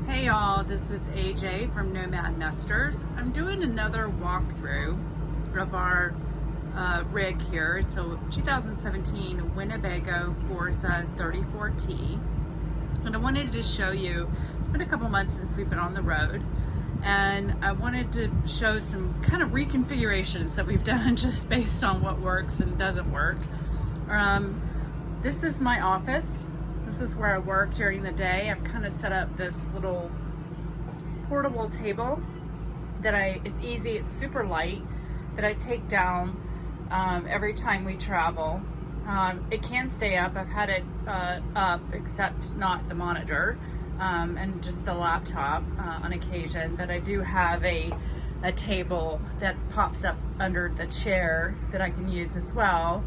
Hey y'all, this is AJ from Nomad Nesters. I'm doing another walkthrough of our rig here. It's a 2017 Winnebago Forza 34T. And I wanted to show you, it's been a couple months since we've been on the road, and I wanted to show some kind of reconfigurations that we've done just based on what works and doesn't work. This is my office. This is where I work during the day. I've kind of set up this little portable table that it's easy, it's super light, that I take down every time we travel. It can stay up. I've had it up, except not the monitor and just the laptop on occasion, but I do have a table that pops up under the chair that I can use as well.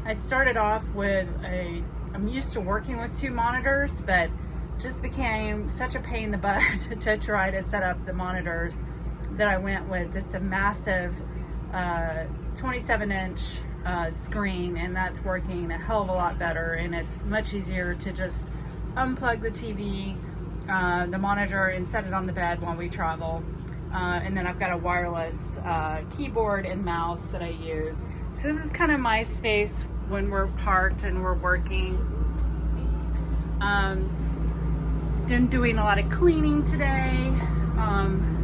I started off with I'm used to working with two monitors, but just became such a pain in the butt to try to set up the monitors that I went with just a massive 27-inch screen, and that's working a hell of a lot better, and it's much easier to just unplug the TV, the monitor, and set it on the bed while we travel. And then I've got a wireless keyboard and mouse that I use. So this is kind of my space when we're parked and we're working. Been doing a lot of cleaning today.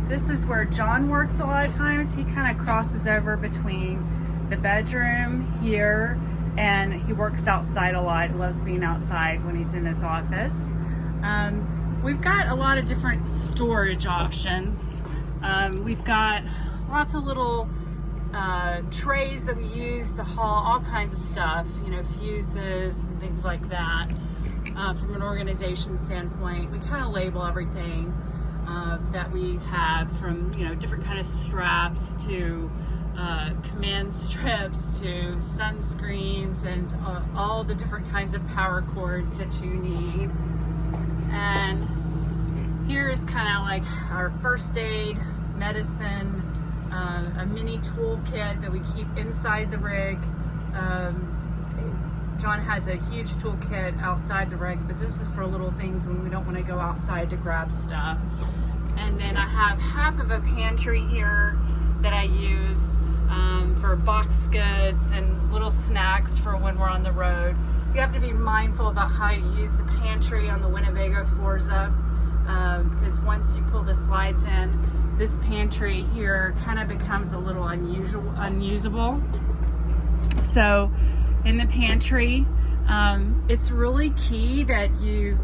This is where John works a lot of times. He kind of crosses over between the bedroom here, and he works outside a lot. He loves being outside when he's in his office. We've got a lot of different storage options. We've got lots of little trays that we use to haul all kinds of stuff, fuses and things like that. From an organization standpoint, we kind of label everything that we have, from different kind of straps to command strips to sunscreens and all the different kinds of power cords that you need. And here is kind of like our first aid, medicine, a mini toolkit that we keep inside the rig. John has a huge toolkit outside the rig, but this is for little things when we don't want to go outside to grab stuff. And then I have half of a pantry here that I use for box goods and little snacks for when we're on the road. You have to be mindful about how you use the pantry on the Winnebago Forza, because once you pull the slides in, this pantry here kind of becomes a little unusable. So in the pantry, it's really key that you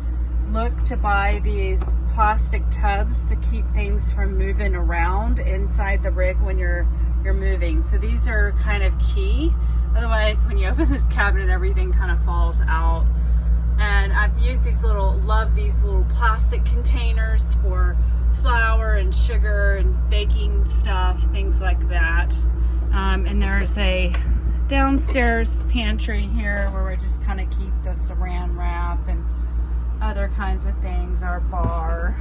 look to buy these plastic tubs to keep things from moving around inside the rig when you're moving. So these are kind of key. Otherwise, when you open this cabinet, everything kind of falls out. And I've used love these little plastic containers for flour and sugar and baking stuff, things like that. And there's a downstairs pantry here where we just kind of keep the saran wrap and other kinds of things, our bar.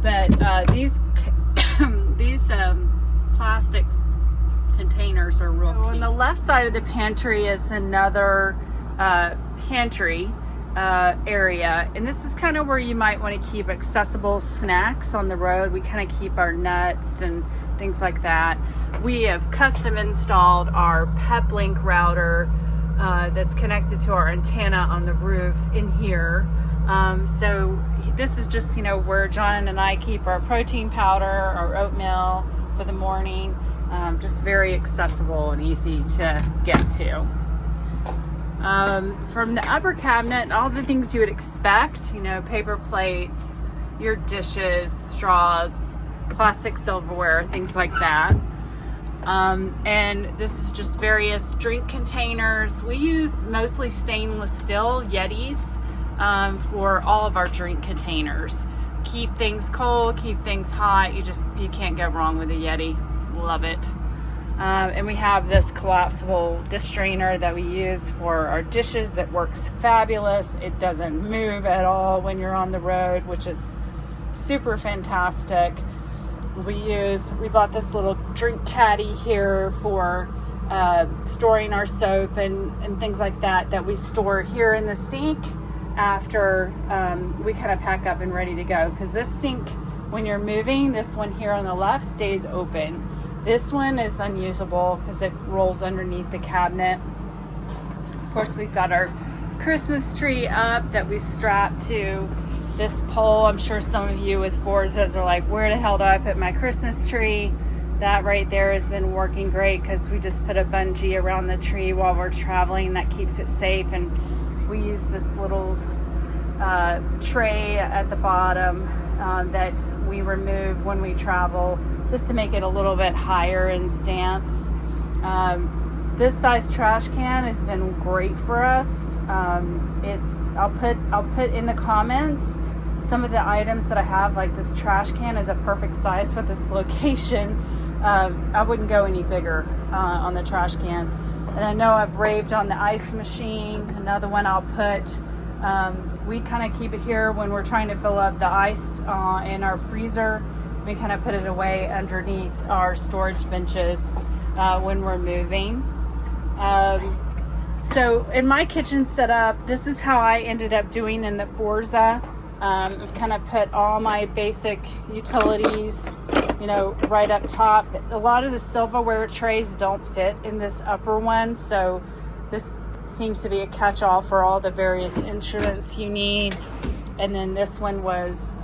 But these plastic containers are real key. On the left side of the pantry is another pantry area, and this is kind of where you might want to keep accessible snacks on the road. We kind of keep our nuts and things like that. We have custom installed our PepLink router that's connected to our antenna on the roof in here. So this is just where John and I keep our protein powder, our oatmeal for the morning. Just very accessible and easy to get to. From the upper cabinet, all the things you would expect, paper plates, your dishes, straws, plastic silverware, things like that. And this is just various drink containers. We use mostly stainless steel Yetis for all of our drink containers. Keep things cold, keep things hot. You can't go wrong with a Yeti. Love it. And we have this collapsible dish strainer that we use for our dishes that works fabulous. It doesn't move at all when you're on the road, which is super fantastic. We bought this little drink caddy here for storing our soap and things like that we store here in the sink. after we kind of pack up and ready to go. Because this sink, when you're moving, this one here on the left stays open. This one is unusable because it rolls underneath the cabinet. Of course, we've got our Christmas tree up that we strapped to this pole. I'm sure some of you with Forzas are like, where the hell do I put my Christmas tree? That right there has been working great because we just put a bungee around the tree while we're traveling. That keeps it safe, and we use this little tray at the bottom that we remove when we travel just to make it a little bit higher in stance. This size trash can has been great for us. I'll put in the comments some of the items that I have. Like this trash can is a perfect size for this location. I wouldn't go any bigger on the trash can. And I know I've raved on the ice machine. Another one I'll put. We kind of keep it here when we're trying to fill up the ice in our freezer. We kind of put it away underneath our storage benches when we're moving. So in my kitchen setup, this is how I ended up doing in the Forza. I've kind of put all my basic utilities, right up top. A lot of the silverware trays don't fit in this upper one, so this seems to be a catch-all for all the various instruments you need. And then this one was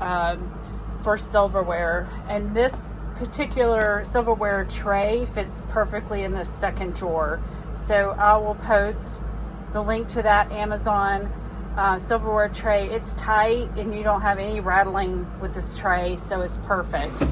for silverware, and this particular silverware tray fits perfectly in this second drawer. So I will post the link to that Amazon silverware tray. It's tight and you don't have any rattling with this tray, so it's perfect.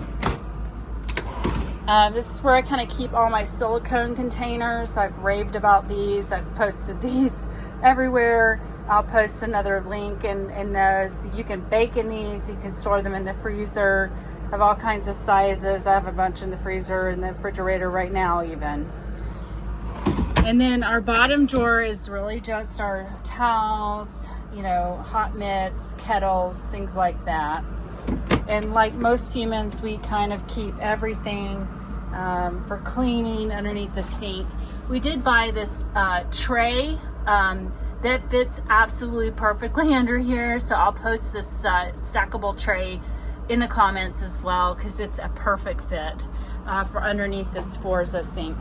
This is where I kind of keep all my silicone containers. I've raved about these. I've posted these everywhere. I'll post another link in those. You can bake in these. You can store them in the freezer. I have all kinds of sizes. I have a bunch in the freezer and the refrigerator right now even. And then our bottom drawer is really just our towels, hot mitts, kettles, things like that. And like most humans, we kind of keep everything for cleaning underneath the sink. We did buy this tray that fits absolutely perfectly under here. So I'll post this stackable tray in the comments as well, because it's a perfect fit for underneath this Forza sink.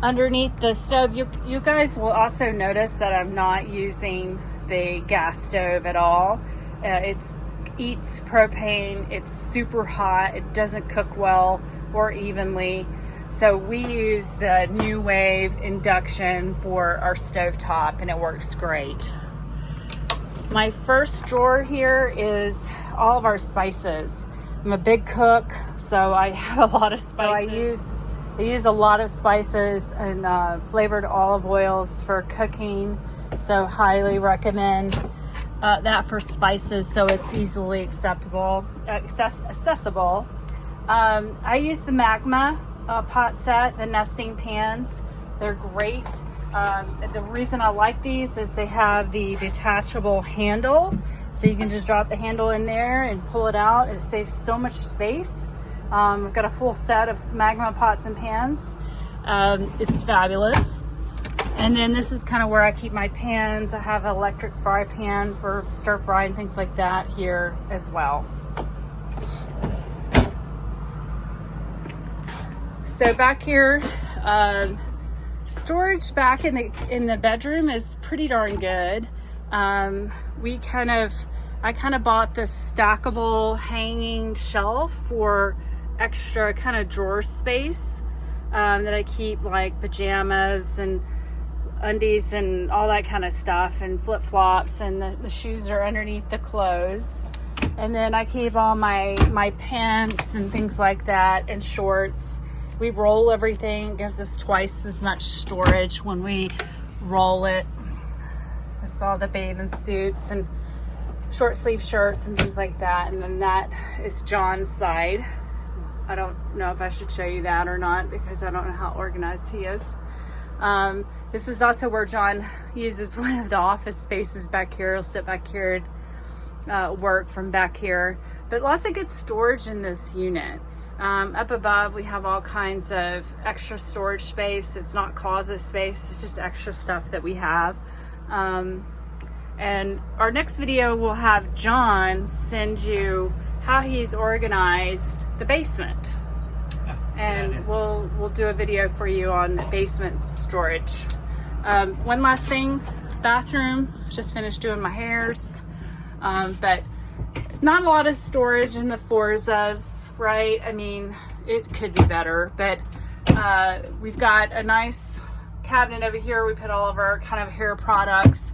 Underneath the stove, you guys will also notice that I'm not using the gas stove at all. It eats propane. It's super hot. It doesn't cook well or evenly. So we use the New Wave induction for our stovetop, and it works great. My first drawer here is all of our spices. I'm a big cook, so I have a lot of spices. So I use a lot of spices and flavored olive oils for cooking. So highly recommend that for spices, so it's easily accessible. I use the Magma pot set, the nesting pans. They're great. The reason I like these is they have the detachable handle, so you can just drop the handle in there and pull it out. It saves so much space. I've got a full set of Magma pots and pans. It's fabulous. And then this is kind of where I keep my pans. I have an electric fry pan for stir fry and things like that here as well. So back here, storage back in the bedroom is pretty darn good. I kind of bought this stackable hanging shelf for extra kind of drawer space that I keep like pajamas and undies and all that kind of stuff, and flip-flops, and the shoes are underneath the clothes. And then I keep all my pants and things like that, and shorts. We roll everything. It gives us twice as much storage when we roll it. I saw the bathing suits and short sleeve shirts and things like that. And then that is John's side. I don't know if I should show you that or not, because I don't know how organized he is. This is also where John uses one of the office spaces back here. He'll sit back here and work from back here. But lots of good storage in this unit. Up above, we have all kinds of extra storage space. It's not closet space. It's just extra stuff that we have. And our next video will have John send you how he's organized the basement. And we'll do a video for you on basement storage. One last thing, bathroom, just finished doing my hairs. But not a lot of storage in the Forzas, right? I mean, it could be better, but we've got a nice cabinet over here. We put all of our kind of hair products.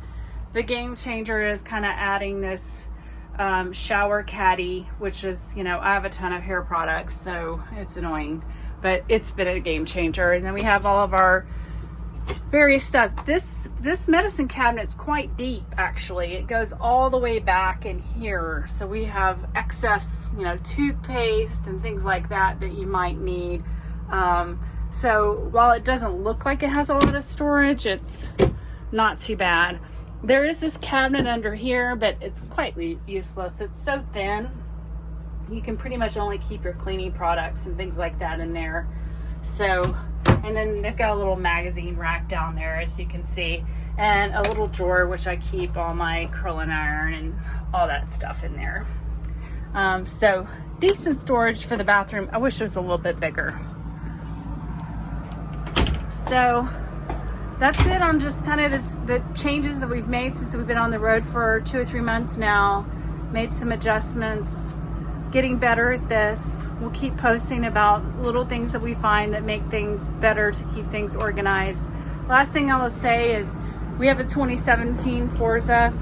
The game changer is kind of adding this shower caddy, which is, you know, I have a ton of hair products, so it's annoying, but it's been a game changer. And then we have all of our various stuff. This medicine cabinet's quite deep, actually. It goes all the way back in here, so we have excess, you know, toothpaste and things like that that you might need. So while it doesn't look like it has a lot of storage, it's not too bad. There is this cabinet under here, but it's quite useless. It's so thin. You can pretty much only keep your cleaning products and things like that in there. So, and then they've got a little magazine rack down there, as you can see, and a little drawer which I keep all my curling iron and all that stuff in there. So decent storage for the bathroom. I wish it was a little bit bigger. So that's it on just kind of the changes that we've made since we've been on the road for 2 or 3 months now. Made some adjustments, getting better at this. We'll keep posting about little things that we find that make things better to keep things organized. Last thing I will say is we have a 2017 Forza.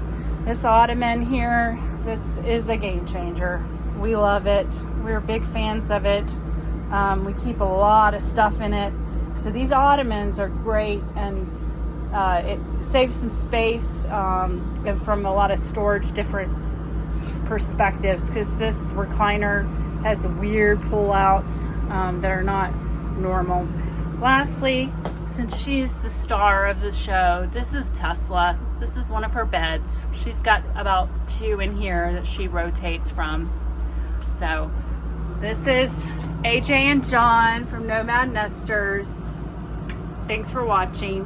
This ottoman here, this is a game changer. We love it. We're big fans of it. We keep a lot of stuff in it. So these ottomans are great, and it saves some space and from a lot of storage, different perspectives, because this recliner has weird pull-outs that are not normal. Lastly, since she's the star of the show, this is Tesla. This is one of her beds. She's got about 2 in here that she rotates from. So this is AJ and John from Nomad Nesters. Thanks for watching.